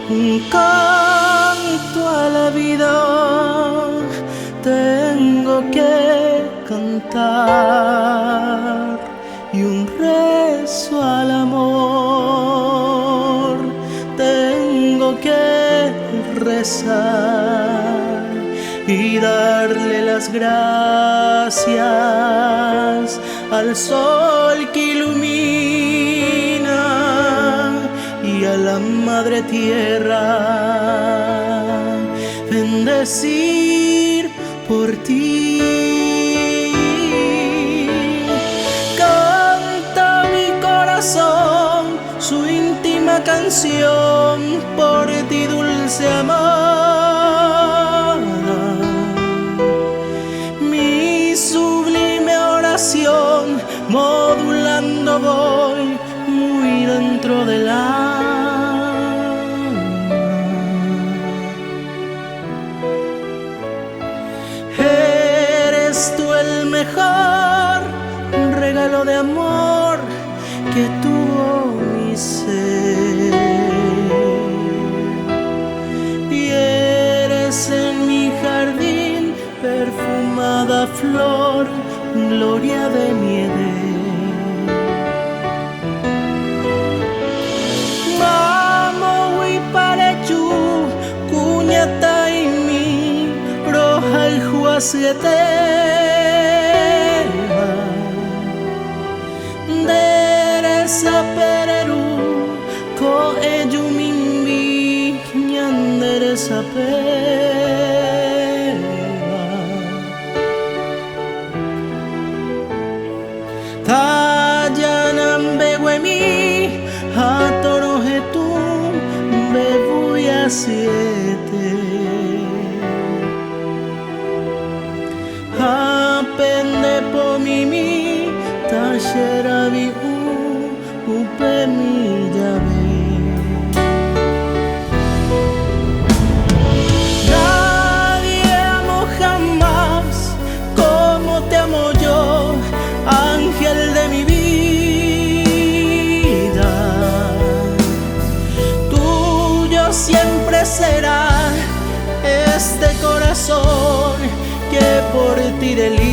un canto a la vida tengo que cantar y un rezo al amor tengo que rezar y darle las gracias al sol que ilumina y a la madre tierra bendecir por ti. Canta mi corazón su íntima canción por ti, dulce amada. Mi sublime oración modulando voy muy dentro del alma. Eres tú el mejor regalo de amor que tuvo mi ser, y eres en mi jardín perfumada flor, gloria de mi Edén. Mamo huiparechu kuñata y mi roja el juacieteva deresa pereru ko eyumimbi ñanderesa peva tayanam beguemi atorojetu bebuya siete apende po mimi tashera bihu upe mi llave. Nadie amó jamás como te amo yo, ángel de mi vida. Tuyo siempre será este corazón que por ti delira.